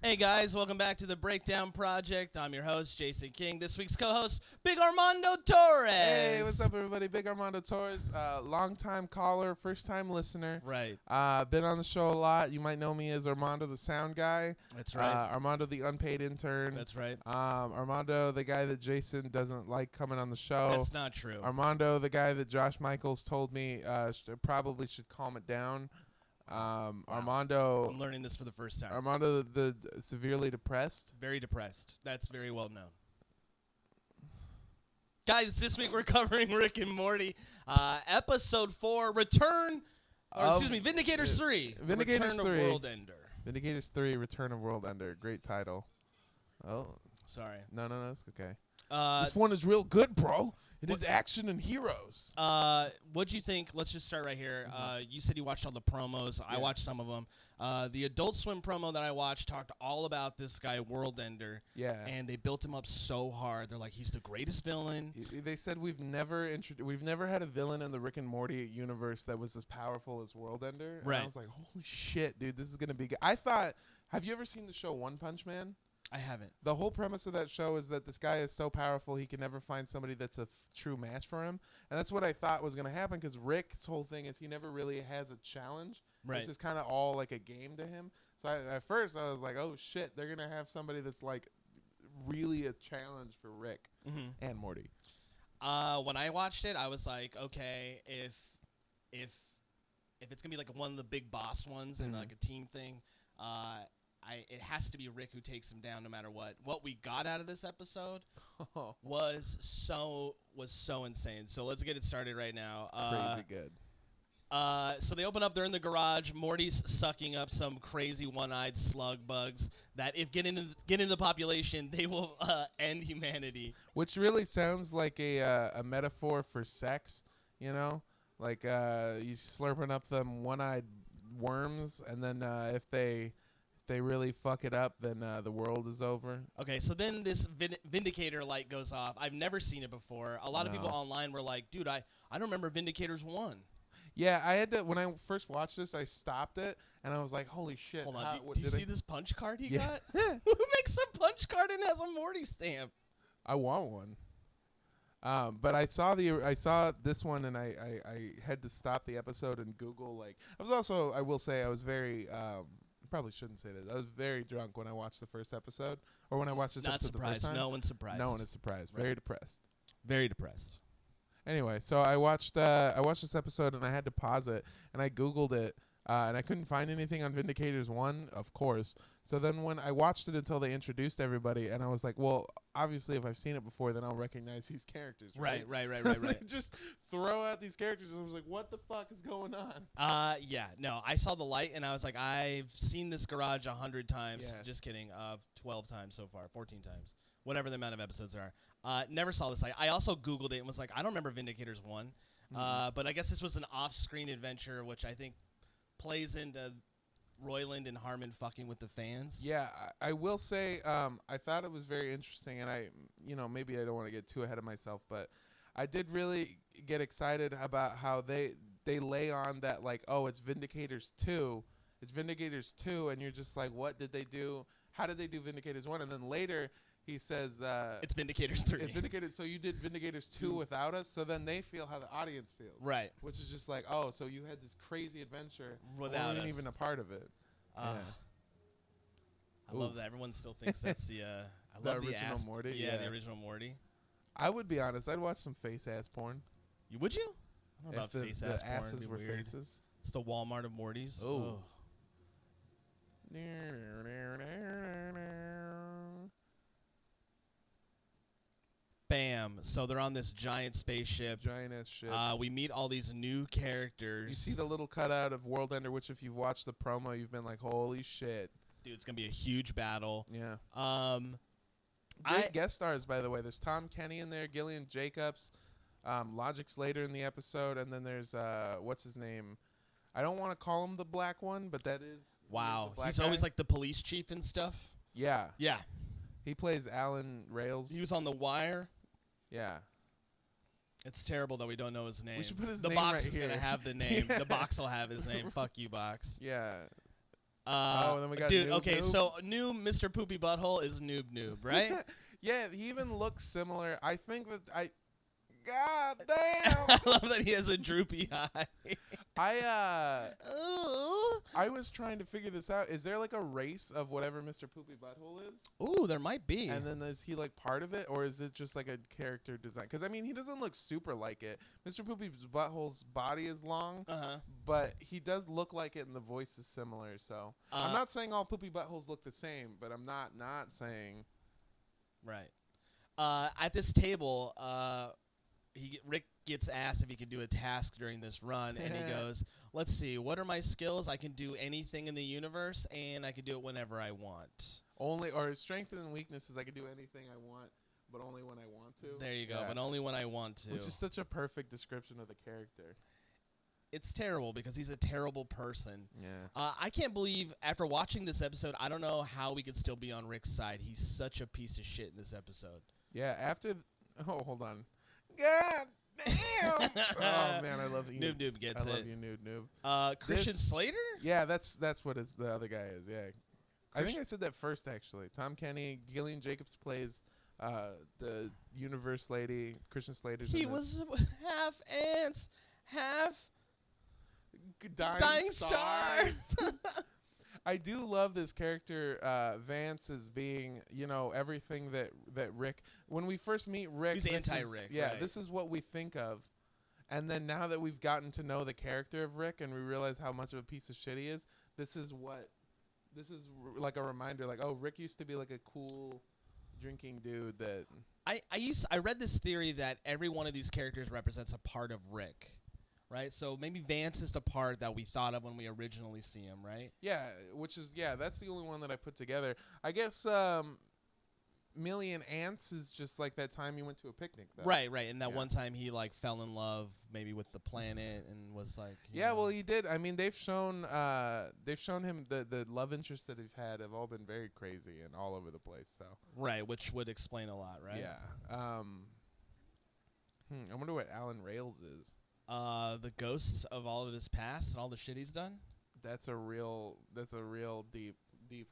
Hey guys, welcome back to the Breakdown Project. I'm your host, Jason King. This week's co-host, Big Armando Torres. Hey, what's up, everybody? Big Armando Torres, long-time caller, first-time listener. Right. Been on the show a lot. You might know me as Armando, the sound guy. That's right. Armando, the unpaid intern. That's right. Armando, the guy that Jason doesn't like coming on the show. That's not true. Armando, the guy that Josh Michaels told me probably should calm it down. Wow. Armando. I'm learning this for the first time. Armando, the severely depressed. Very depressed. That's very well known. Guys, this week we're covering Rick and Morty. Episode 4, Vindicators 3. Vindicators Return 3. of World Ender. Vindicators 3, Return of World Ender. Great title. Oh. Sorry. No, it's okay. This one is real good, bro. It is action and heroes. What'd you think? Let's just start right here. You said you watched all the promos. I watched some of them. The Adult Swim promo that I watched talked all about this guy, World Ender. Yeah. And they built him up so hard. They're like, he's the greatest villain. They said we've never had a villain in the Rick and Morty universe that was as powerful as World Ender. Right. And I was like, holy shit, dude, this is gonna be good. Have you ever seen the show One Punch Man? I haven't. The whole premise of that show is that this guy is so powerful he can never find somebody that's a true match for him. And that's what I thought was going to happen, because Rick's whole thing is he never really has a challenge. Right. It's just kind of all like a game to him. So at first I was like, oh shit, they're going to have somebody that's like really a challenge for Rick and Morty. When I watched it, I was like, okay, if it's going to be like one of the big boss ones and like a team thing, it has to be Rick who takes him down no matter what. What we got out of this episode was so insane. So let's get it started right now. Crazy good. So they open up, they're in the garage. Morty's sucking up some crazy one-eyed slug bugs that if get into the population, they will end humanity. Which really sounds like a metaphor for sex, you know? Like you slurping up them one-eyed worms, and then if they really fuck it up, then the world is over. Okay, so then this Vindicator light goes off. I've never seen it before. A lot of people online were like, dude, I don't remember Vindicators 1. Yeah, I had to, when I first watched this, I stopped it, and I was like, holy shit. Hold on, do you see this punch card he got? Who makes a punch card and has a Morty stamp? I want one. But I saw this one, and I had to stop the episode and Google, like, I will say I was very, probably shouldn't say this. I was very drunk when I watched the first episode, or when I watched this episode the first time. No one's surprised. No one is surprised. Right. Very depressed. Very depressed. Anyway, so I watched this episode, and I had to pause it, and I Googled it, and I couldn't find anything on Vindicators 1, of course. So then when I watched it until they introduced everybody, and I was like, well, obviously if I've seen it before, then I'll recognize these characters, right? Right. They just throw out these characters, and I was like, what the fuck is going on? Yeah, no, I saw the light, and I was like, I've seen this garage 100 times. Yeah. Just kidding. 12 times so far, 14 times. Whatever the amount of episodes there are. Never saw this light. I also Googled it and was like, I don't remember Vindicators 1. But I guess this was an off-screen adventure, which I think plays into Royland and Harmon fucking with the fans. Yeah, I will say I thought it was very interesting, and maybe I don't want to get too ahead of myself, but I did really get excited about how they lay on that, like, oh, it's Vindicators 2. It's Vindicators 2, and you're just like, what did they do? How did they do Vindicators 1? And then later he says it's Vindicators 3. It's Vindicators, so you did Vindicators 2 without us, so then they feel how the audience feels. Right. Which is just like, oh, so you had this crazy adventure without we weren't us. even a part of it. I love that. Everyone still thinks that's the I love the original Morty. Yeah, the original Morty. I would be honest, I'd watch some face ass porn. Would you? I don't know about face ass porn. The asses were weird. Faces. It's the Walmart of Mortys. Oh. Bam. So they're on this giant spaceship. Giant ass ship. We meet all these new characters. You see the little cutout of World Ender, which if you've watched the promo, you've been like, holy shit. Dude, it's going to be a huge battle. Yeah. Great guest stars, by the way. There's Tom Kenny in there, Gillian Jacobs, Logic's later in the episode, and then there's, what's his name? I don't want to call him the black one, but that is. Wow. He's always like the police chief and stuff. Yeah. Yeah. He plays Alan Rails. He was on The Wire. Yeah. It's terrible that we don't know his name. We should put his the name box right is here. going to have the name. Yeah. The box will have his name. Fuck you, box. Yeah. and then we got dude. Noob Okay, Noob. so new Mr. Poopy Butthole is Noob Noob, right? Yeah, he even looks similar. I think that God damn. I love that he has a droopy eye. I was trying to figure this out. Is there like a race of whatever Mr. Poopy Butthole is? Ooh, there might be. And then is he like part of it, or is it just like a character design? Because I mean, he doesn't look super like it. Mr. Poopy Butthole's body is long, but he does look like it, and the voice is similar. So I'm not saying all Poopy Buttholes look the same, but I'm not saying. Right. At this table, Rick gets asked if he can do a task during this run, and he goes, let's see, what are my skills? I can do anything in the universe, and I can do it whenever I want. Or strengths and weaknesses, I can do anything I want, but only when I want to. There you go, but only when I want to. Which is such a perfect description of the character. It's terrible because he's a terrible person. Yeah. I can't believe, after watching this episode, I don't know how we could still be on Rick's side. He's such a piece of shit in this episode. Yeah, oh, hold on. God damn! Oh man, I love you. Noob Noob gets it. I love you, Noob. Christian Slater? Yeah, that's what the other guy is. Yeah, I think I said that first actually. Tom Kenny, Gillian Jacobs plays the universe lady. Christian Slater's. He was half ants, half dying stars. I do love this character, Vance, as being, everything that Rick. When we first meet Rick, he's anti-Rick. Yeah, right. This is what we think of, and then now that we've gotten to know the character of Rick and we realize how much of a piece of shit he is, this is like a reminder. Like, oh, Rick used to be like a cool drinking dude. That I read this theory that every one of these characters represents a part of Rick. Right, so maybe Vance is the part that we thought of when we originally see him, right? Yeah, that's the only one that I put together. I guess Million Ants is just like that time he went to a picnic, though. Right, and that one time he like fell in love maybe with the planet and was like. Well, he did. I mean, they've shown him the love interests that he's had have all been very crazy and all over the place. So. Right, which would explain a lot, right? Yeah. I wonder what Alan Rails is. The ghosts of all of his past and all the shit he's done. That's a real deep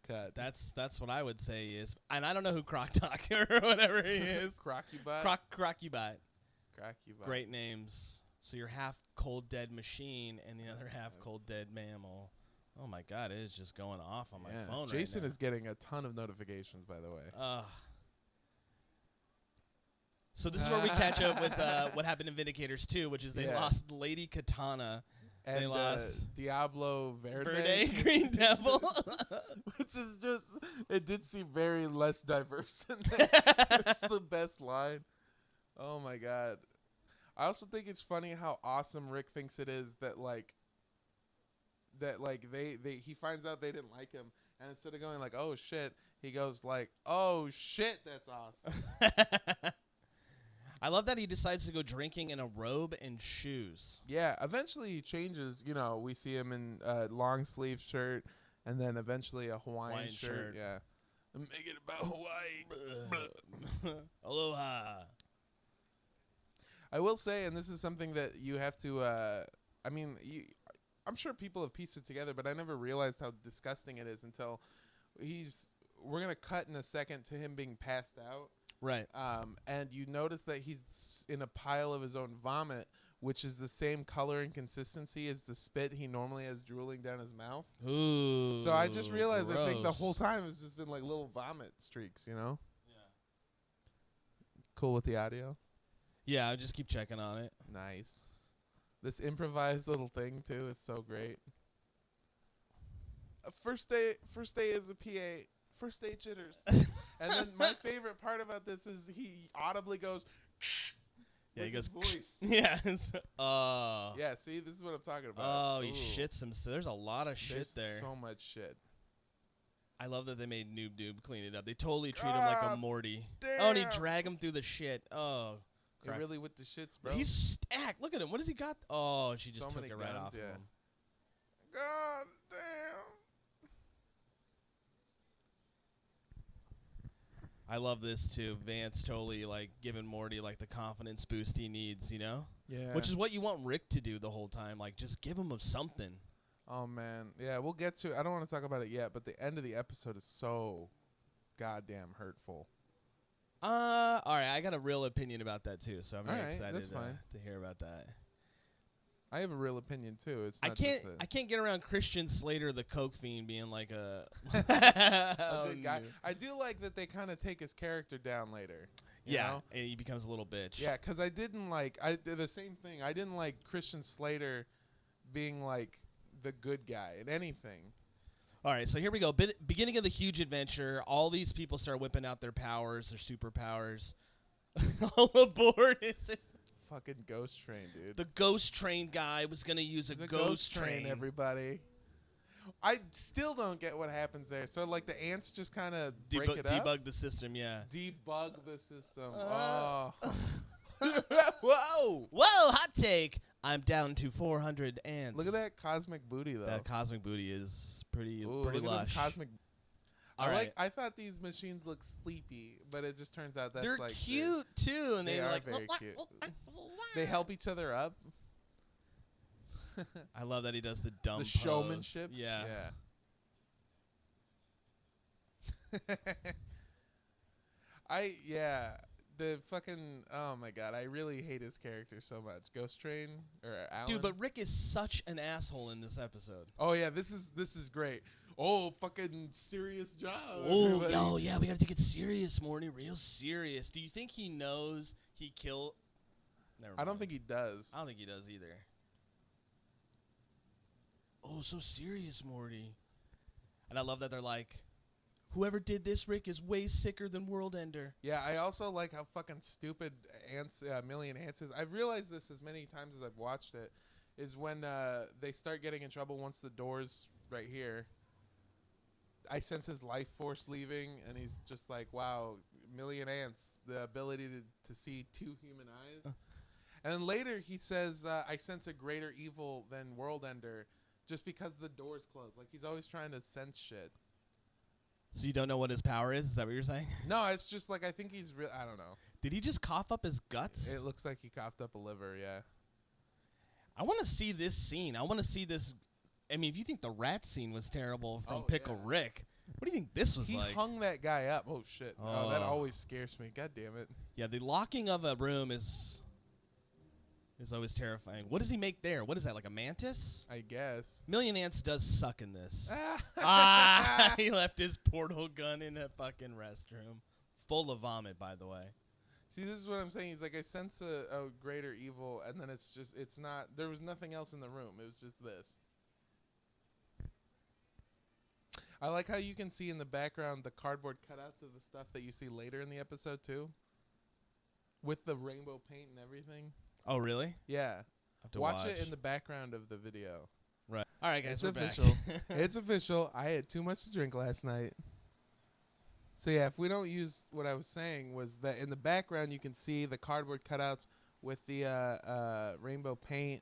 cut. That's what I would say is, and I don't know who Croc Talk or whatever he is. Crocubot. Crocubot. Crocubot. Great names. So you're half cold dead machine and the other half cold dead mammal. Oh my God, it is just going off on my phone. Jason right now. is getting a ton of notifications, by the way. So this is where we catch up with what happened in Vindicators 2, which is they lost Lady Katana. And they lost Diablo Verde. Green Devil. Which is just, it did seem very less diverse. It's the best line. Oh my God. I also think it's funny how awesome Rick thinks it is that he finds out they didn't like him. And instead of going like, oh shit, he goes like, oh shit, that's awesome. I love that he decides to go drinking in a robe and shoes. Yeah, eventually he changes. We see him in a long sleeve shirt, and then eventually a Hawaiian shirt. Yeah, make it about Hawaii. Aloha. I will say, and this is something that you have to. I'm sure people have pieced it together, but I never realized how disgusting it is until we're gonna cut in a second to him being passed out. Right. And you notice that he's in a pile of his own vomit, which is the same color and consistency as the spit he normally has drooling down his mouth. Ooh. So I just realized, gross. I think the whole time it's just been like little vomit streaks, Yeah. Cool with the audio? Yeah, I just keep checking on it. Nice. This improvised little thing, too, is so great. First day as a PA. First day jitters. And then my favorite part about this is he audibly goes, yeah, he goes, voice. Yeah. Yeah, see, this is what I'm talking about. Oh, he shits him. So there's a lot of shit there. So much shit. I love that they made Noob Doob clean it up. They totally treat him like a Morty. Damn. Oh, and he drag him through the shit. Oh, crap. Really with the shits, bro. He's stacked. Look at him. What has he got? Oh, she just So took many it right guns, off of him. God damn. I love this too. Vance totally like giving Morty like the confidence boost he needs, Yeah. Which is what you want Rick to do the whole time. Like just give him something. Oh man, yeah, we'll get to. I don't want to talk about it yet, but the end of the episode is so goddamn hurtful. All right, I got a real opinion about that too, so I'm very excited that's fine. to hear about that. I have a real opinion too. It's I not can't just I can't get around Christian Slater, the coke fiend, being like a a good guy. I do like that they kind of take his character down later. You know? And he becomes a little bitch. Yeah, because I didn't like. I did the same thing. I didn't like Christian Slater being like the good guy in anything. All right, so here we go. Beginning of the huge adventure. All these people start whipping out their powers, their superpowers. All aboard is this Fucking ghost train, dude. the ghost train guy was gonna use a ghost train. Everybody. I still don't get what happens there. So like the ants just kind of break it up. Debug the system, yeah. Debug the system. Oh. Whoa. Whoa, hot take. I'm down to 400 ants. Look at that cosmic booty though. That cosmic booty is pretty Ooh, pretty look lush. at them cosmic. All right. I thought these machines look sleepy, but it just turns out that's They're like cute too, and they they're are like very cute. They help each other up. I love that he does the dumb The pose. showmanship. Yeah. The fucking, oh my god, I really hate his character so much. Ghost Train or Alan. Dude, but Rick is such an asshole in this episode. Oh yeah, this is great. Oh, fucking serious job. Oh, everybody. yo, yeah, we gotta take it serious, Morty, real serious. Do you think he knows he killed? Never mind. I don't think he does. I don't think he does either. Oh, so serious, Morty. And I love that they're like, whoever did this, Rick, is way sicker than World Ender. Yeah, I also like how fucking stupid ants, Million Ants is. I've realized this as many times as I've watched it, is when they start getting in trouble once the door's right here. I sense his life force leaving, and he's just like, wow, Million Ants, the ability to see two human eyes. And then later he says, I sense a greater evil than World Ender just because the door's closed. Like, he's always trying to sense shit. So you don't know what his power is? Is that what you're saying? No, it's just like, I think he's real. I don't know. Did he just cough up his guts? It looks like he coughed up a liver, yeah. I want to see this scene. I want to see this. I mean, if you think the rat scene was terrible from Pickle yeah. Rick, what do you think this was He like? hung that guy up. Oh, shit. Oh, that Oh. always scares me. God damn it. Yeah, the locking of a room is always terrifying. What does he make there? What is that, like a mantis? I guess. Million Ants does suck in this. Ah. He left his portal gun in a fucking restroom. Full of vomit, by the way. See, this is what I'm saying. He's like, I sense a greater evil, and then it's not, there was nothing else in the room. It was just this. I like how you can see in the background the cardboard cutouts of the stuff that you see later in the episode, too. With the rainbow paint and everything. Oh, really? Yeah. Have to Watch it in the background of the video. Right. All right, guys, It's we're official. back. It's official. I had too much to drink last night. So yeah, if we don't use what I was saying was that in the background you can see the cardboard cutouts with the rainbow paint.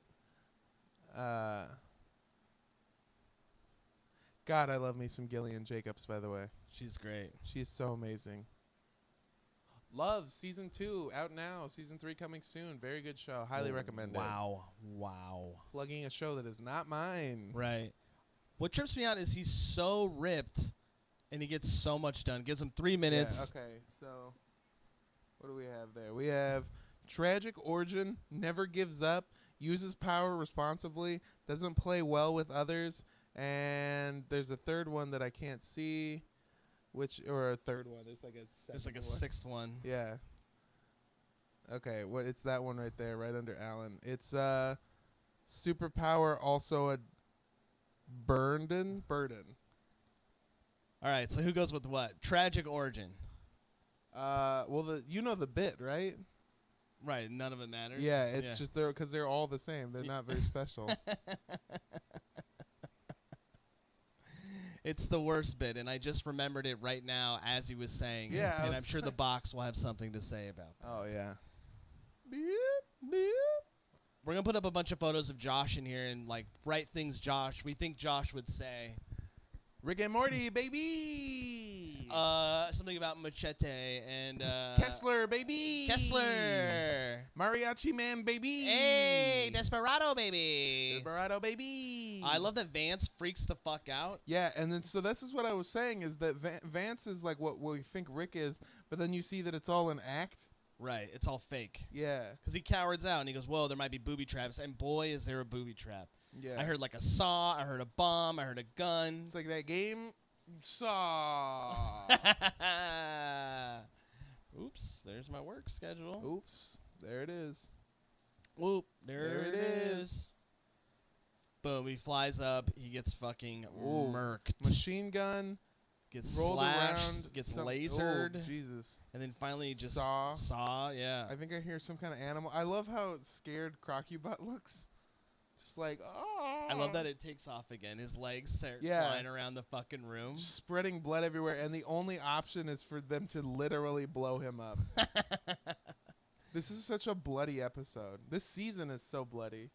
God, I love me some Gillian Jacobs, by the way. She's great. She's so amazing. Love season 2 out now. Season 3 coming soon. Very good show. Highly recommend it. Wow. Plugging a show that is not mine. Right. What trips me out is he's so ripped, and he gets so much done. Gives him 3 minutes. Yeah, okay, so what do we have there? We have tragic origin, never gives up, uses power responsibly, doesn't play well with others, and there's a third one that I can't see, or a third one. There's like a second There's like a one. sixth one. Yeah. Okay, it's that one right there, right under Alan. It's superpower, also a burden. All right, so who goes with what? Tragic origin. Well, you know the bit, right? Right, none of it matters. Yeah, it's just because they're all the same. They're not very special. It's the worst bit, and I just remembered it right now as he was saying it. Yeah, And I'm sure the box will have something to say about that. Oh yeah. We're going to put up a bunch of photos of Josh in here and, like, write things we think Josh would say. Rick and Morty, baby. Something something about Machete and Kessler, baby. Kessler. Mariachi Man, baby. Hey, Desperado, baby. Desperado, baby. I love that Vance freaks the fuck out. Yeah, and then so this is what I was saying is that Vance is like what we think Rick is, but then you see that it's all an act. Right, it's all fake. Yeah. Because he cowards out and he goes, whoa, there might be booby traps. And boy, is there a booby trap. Yeah. I heard like a saw, I heard a bomb, I heard a gun. It's like that game Saw. Oops, there's my work schedule. Oops, there it is. Whoop, there it is. Boom, he flies up, he gets fucking murked. Machine gun. Gets rolled slashed, around, gets lasered. Oh, Jesus. And then finally just saw, yeah. I think I hear some kind of animal. I love how scared Crocky-Butt looks. Just like, oh. I love that it takes off again. His legs start flying around the fucking room. Spreading blood everywhere, and the only option is for them to literally blow him up. This is such a bloody episode. This season is so bloody.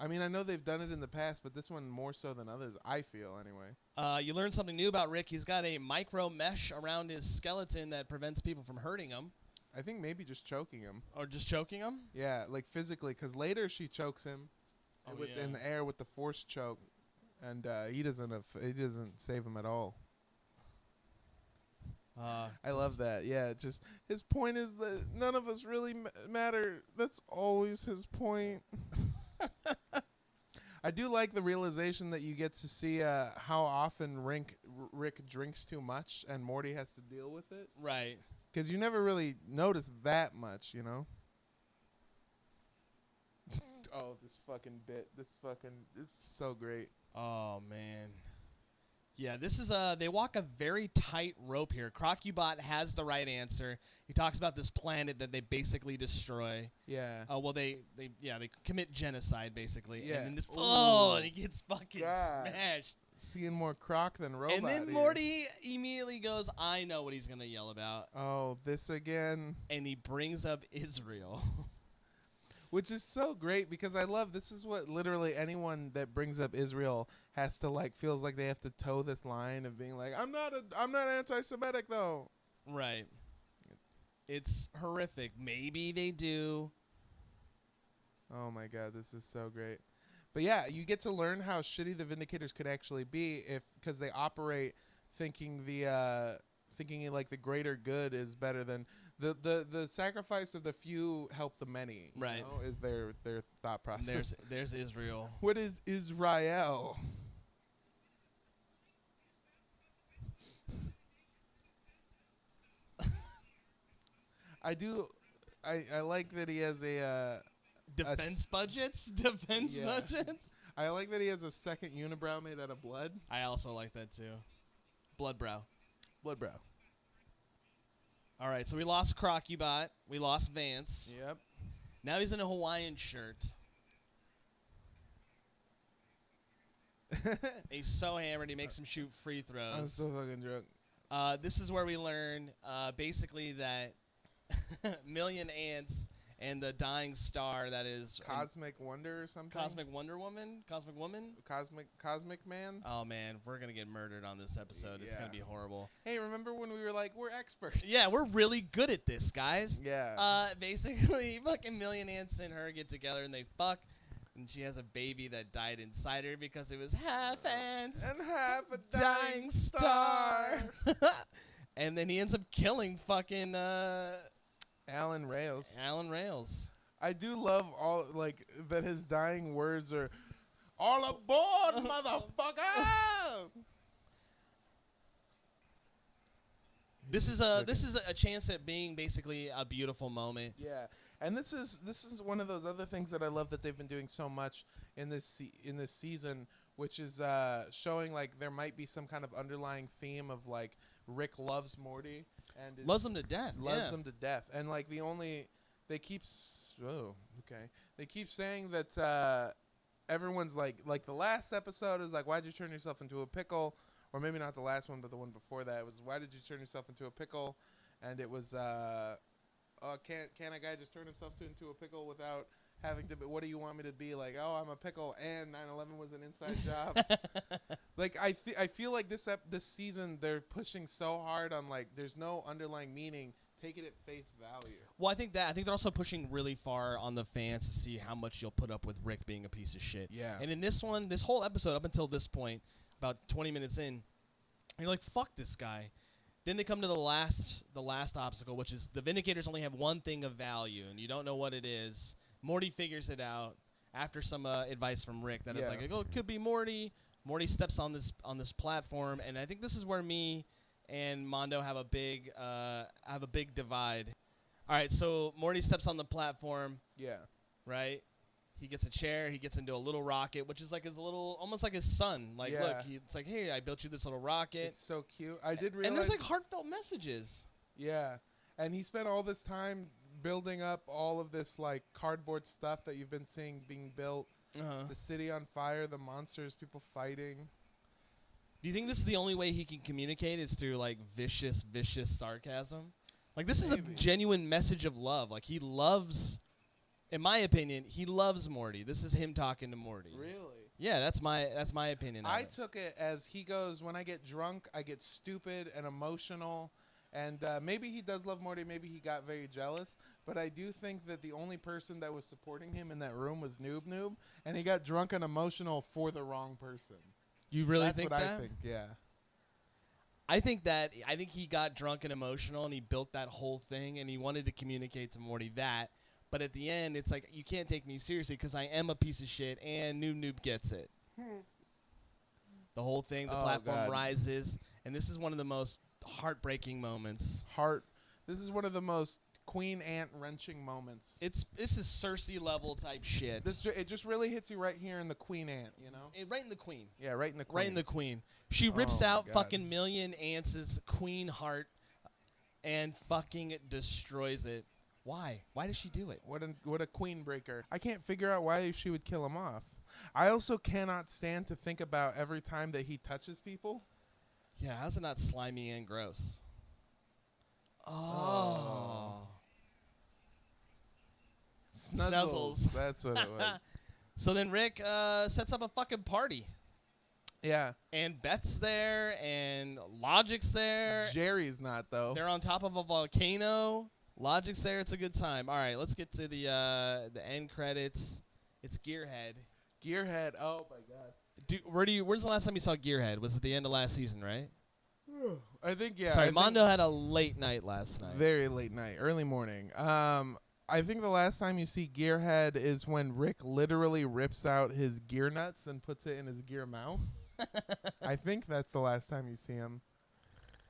I mean, I know they've done it in the past, but this one more so than others, I feel, anyway. You learn something new about Rick. He's got a micro mesh around his skeleton that prevents people from hurting him. I think maybe just choking him. Or just choking him? Yeah, like physically, because later she chokes him in the air with the force choke, and he doesn't save him at all. I love that. Yeah, just his point is that none of us really matter. That's always his point. I do like the realization that you get to see how often Rick drinks too much and Morty has to deal with it. Right. Because you never really notice that much, you know? Oh, this fucking bit. It's so great. Oh, man. Yeah, this is they walk a very tight rope here. Crocky-Bot has the right answer. He talks about this planet that they basically destroy. Yeah. Well, they commit genocide basically. Yeah. And then this, and he gets fucking smashed. Seeing more Croc than Robot. And then here. Morty immediately goes, I know what he's gonna yell about. Oh, this again. And he brings up Israel. Which is so great because I love this is what literally anyone that brings up Israel has to feels like they have to toe this line of being like, I'm not anti-Semitic though. Right. It's horrific. Maybe they do. Oh my God, this is so great. But yeah, you get to learn how shitty the Vindicators could actually be because they operate thinking like the greater good is better than the sacrifice of the few help the many. Right. You know, is their thought process. There's Israel. What is Israel? I like that he has defense budgets. Defense budgets. I like that he has a second unibrow made out of blood. I also like that too. Bloodbrow. Bloodbrow. All right, so we lost Crocky-Bot. We lost Vance. Yep. Now he's in a Hawaiian shirt. He's so hammered, he makes him shoot free throws. I'm so fucking drunk. This is where we learn basically that Million Ants and the dying star that is Cosmic Wonder or something. Cosmic Wonder Woman, Cosmic Woman, Cosmic Man. Oh man, we're gonna get murdered on this episode. Yeah. It's gonna be horrible. Hey, remember when we were like, we're experts? Yeah, we're really good at this, guys. Yeah. Basically, fucking Million Ants and her get together and they fuck, and she has a baby that died inside her because it was half ants and half a dying star. And then he ends up killing fucking Alan Rails. I do love all that his dying words are all aboard, motherfucker. This is a chance at being basically a beautiful moment. Yeah. And this is one of those other things that I love that they've been doing so much in this season, which is showing there might be some kind of underlying theme of Rick loves Morty and loves him to death. Loves him to death. And they keep saying that everyone's like the last episode is why'd you turn yourself into a pickle? Or maybe not the last one, but the one before that was why did you turn yourself into a pickle? And it was can a guy just turn himself into a pickle without having to be, what do you want me to be? Like, oh, I'm a pickle and 9/11 was an inside job. Like, I feel like this season they're pushing so hard on, like, there's no underlying meaning. Take it at face value. Well, I think they're also pushing really far on the fans to see how much you'll put up with Rick being a piece of shit. Yeah. And in this one, this whole episode up until this point, about 20 minutes in, you're like, fuck this guy. Then they come to the last obstacle, which is the Vindicators only have one thing of value, and you don't know what it is. Morty figures it out after some advice from Rick that it's like, oh, it could be Morty. Morty steps on this platform, and I think this is where me and Mondo have a big divide. All right, so Morty steps on the platform. Yeah. Right? He gets a chair. He gets into a little rocket, which is like his little, almost like his son. Like, look, it's like, hey, I built you this little rocket. It's so cute. I did realize. And there's like heartfelt messages. Yeah. And he spent all this time building up all of this like cardboard stuff that you've been seeing being built. The city on fire, the monsters, people fighting. Do you think this is the only way he can communicate is through like vicious sarcasm? Like, this is a genuine message of love. Like, he loves, in my opinion, he loves Morty. This is him talking to Morty. Really? Yeah, that's my opinion. I took it as he goes, when I get drunk, I get stupid and emotional. And maybe he does love Morty. Maybe he got very jealous. But I do think that the only person that was supporting him in that room was Noob. And he got drunk and emotional for the wrong person. You really think that? That's what I think, yeah. I think he got drunk and emotional, and he built that whole thing, and he wanted to communicate to Morty that. But at the end, it's like, you can't take me seriously because I am a piece of shit, and Noob gets it. The whole thing, the platform rises, and this is one of the most heartbreaking moments. This is one of the most Queen Ant wrenching moments. This is Cersei level type shit. It just really hits you right here in the Queen Ant, you know? Right in the Queen. Yeah, right in the Queen. Right in the Queen. She rips out fucking million ants' queen heart and fucking destroys it. Why? Why does she do it? What a queen breaker. I can't figure out why she would kill him off. I also cannot stand to think about every time that he touches people. Yeah, how's it not slimy and gross? Oh. Snuzzles. That's what it was. So then Rick sets up a fucking party. Yeah. And Beth's there, and Logic's there. Jerry's not, though. They're on top of a volcano. Logic's there. It's a good time. All right, let's get to the end credits. It's Gearhead. Gearhead. Oh, my God. Where's the last time you saw Gearhead? Was it the end of last season, right? I think, yeah. Sorry, Mondo had a late night last night. Very late night. Early morning. I think the last time you see Gearhead is when Rick literally rips out his gear nuts and puts it in his gear mouth. I think that's the last time you see him.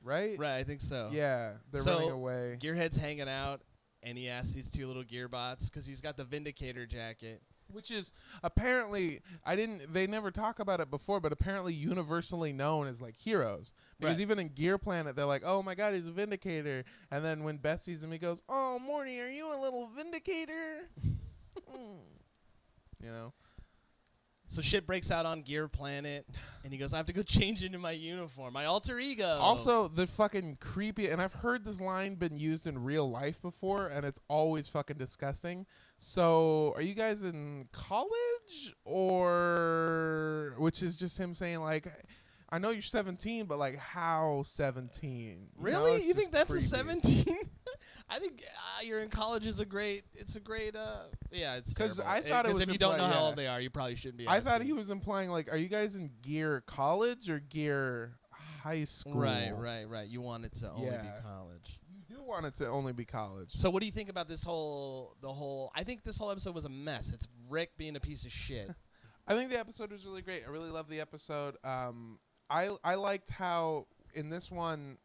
Right? Right, I think so. Yeah, they're running away. Gearhead's hanging out, and he asks these two little gearbots, because he's got the Vindicator jacket. Which is apparently, they never talk about it before, but apparently universally known as like heroes. Because even in Gear Planet, they're like, oh my God, he's a Vindicator. And then when Beth sees him, he goes, oh, Morty, are you a little Vindicator? You know? So shit breaks out on Gear Planet, and he goes, I have to go change into my uniform, my alter ego. Also, the fucking creepy, and I've heard this line been used in real life before, and it's always fucking disgusting. So, are you guys in college? Or, which is just him saying, like, I know you're 17, but, like, how 17? Really? You think that's creepy. A 17? I think you're in college is it's a great, yeah, it's because I thought it was if you don't know how old they are, you probably shouldn't be. I thought he was implying, like, are you guys in Gear College or Gear High School? Right. You want it to only be college. You do want it to only be college. So what do you think about the whole? I think this whole episode was a mess. It's Rick being a piece of shit. I think the episode was really great. I really love the episode. I liked how in this one,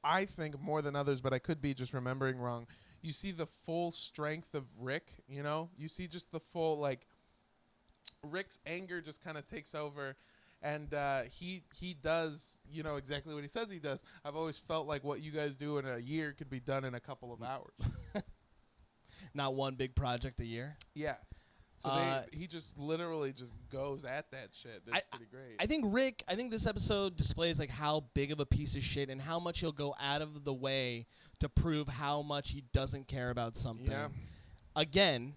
I think more than others, but I could be just remembering wrong. You see the full strength of Rick, you know? You see just the full, like, Rick's anger just kind of takes over, and he does, you know, exactly what he says he does. I've always felt like what you guys do in a year could be done in a couple of hours. Not one big project a year? Yeah. So he just literally just goes at that shit. It's pretty great. I think this episode displays like how big of a piece of shit and how much he'll go out of the way to prove how much he doesn't care about something. Yeah. Again,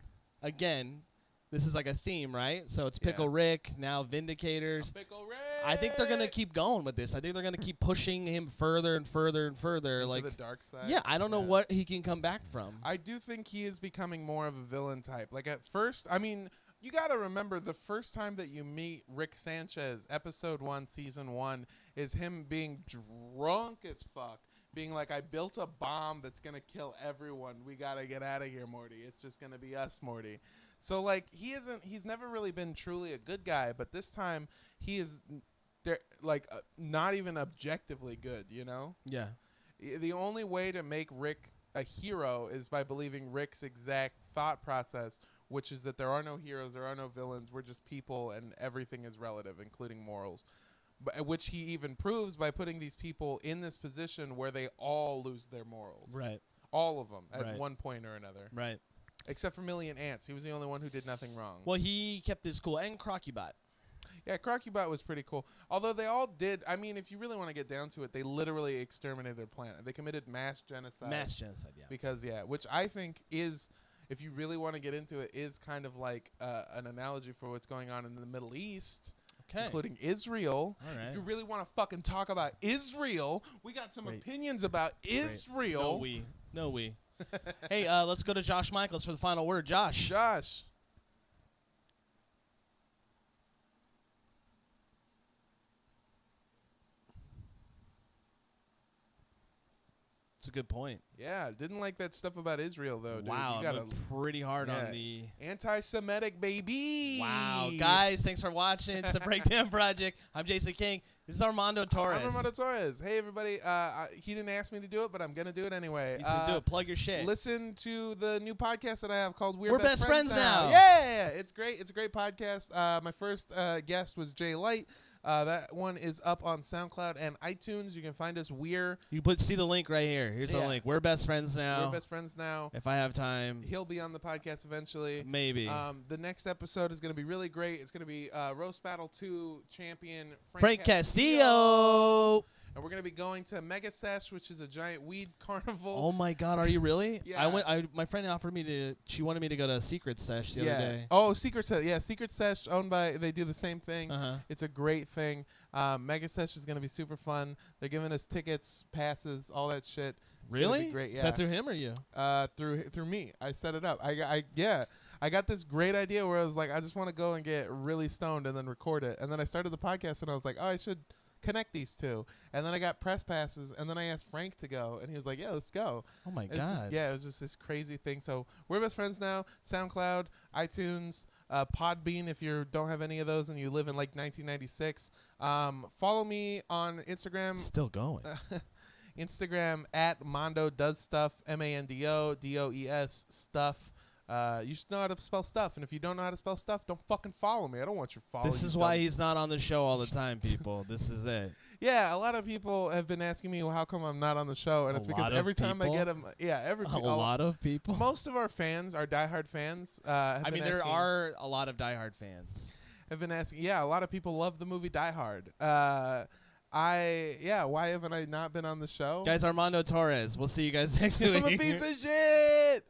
This is like a theme, right? So it's Pickle Yeah. Rick, now Vindicators. Pickle Rick. I think they're going to keep going with this. I think they're going to keep pushing him further and further and further. into Like, the dark side. yeah, I don't know what he can come back from. I do think he is becoming more of a villain type. Like at first, I mean, you got to remember the first time that you meet Rick Sanchez, episode 1, season 1, is him being drunk as fuck. Being like, I built a bomb that's going to kill everyone. We got to get out of here, Morty. It's just going to be us, Morty. So, like, he's never really been truly a good guy, but this time he is, not even objectively good, you know? Yeah. The only way to make Rick a hero is by believing Rick's exact thought process, which is that there are no heroes, there are no villains, we're just people, and everything is relative, including morals. Which he even proves by putting these people in this position where they all lose their morals. Right. All of them at Right. one point or another. Right. Except for Million Ants. He was the only one who did nothing wrong. Well, he kept his cool. And Crocubot. Yeah, Crocubot was pretty cool. Although they all did, I mean, if you really want to get down to it, they literally exterminated a planet. They committed mass genocide. Mass genocide, yeah. Because, which I think is, if you really want to get into it, is kind of like an analogy for what's going on in the Middle East. Okay. Including Israel. All right. If you really want to fucking talk about Israel, we got some opinions about Israel. No, we. Hey, let's go to Josh Michaels for the final word. Josh. It's a good point. Yeah, didn't like that stuff about Israel, though, dude. Wow, You got went pretty hard on the... anti-Semitic, baby. Wow. Guys, thanks for watching. It's the Breakdown Project. I'm Jason King. This is Armando Torres. I'm Armando Torres. Hey, everybody. He didn't ask me to do it, but I'm going to do it anyway. He's going to do it. Plug your shit. Listen to the new podcast that I have called We're Best Friends Now. Yeah, it's great. It's a great podcast. My first guest was Jay Light. That one is up on SoundCloud and iTunes. You can find us. You see the link right here. Here's the link. We're best friends now. We're best friends now. If I have time, he'll be on the podcast eventually. Maybe. The next episode is going to be really great. It's going to be Roast Battle 2 champion Frank Castillo. And we're going to be going to Mega Sesh, which is a giant weed carnival. Oh my God, are you really? Yeah. My friend offered me to. She wanted me to go to Secret Sesh the other day. Oh, Secret Sesh. Yeah, Secret Sesh owned by. They do the same thing. Uh-huh. It's a great thing. Mega Sesh is going to be super fun. They're giving us tickets, passes, all that shit. It's Really? be great. Yeah. Is that through him or you? Through me. I set it up. I got this great idea where I was like, I just want to go and get really stoned and then record it. And then I started the podcast and I was like, oh, I should connect these two. And then I got press passes and then I asked Frank to go and he was like, yeah, let's go. Oh my It's God. just, it was just this crazy thing. So we're best friends now. SoundCloud, iTunes, Podbean if you don't have any of those and you live in like 1996. Follow me on Instagram. Still going. Instagram at Mondo Does Stuff, MandoDoes stuff. You should know how to spell stuff, and if you don't know how to spell stuff, don't fucking follow me. I don't want your follow. This is why he's not on the show all the time, people. This is it. Yeah, a lot of people have been asking me, well, how come I'm not on the show? And it's because every time I get them, a lot of people. Most of our fans, our diehard fans, there are a lot of diehard fans. Have been asking. Yeah, a lot of people love the movie Die Hard. Why haven't I not been on the show? Guys, Armando Torres. We'll see you guys next week. I'm a piece of shit.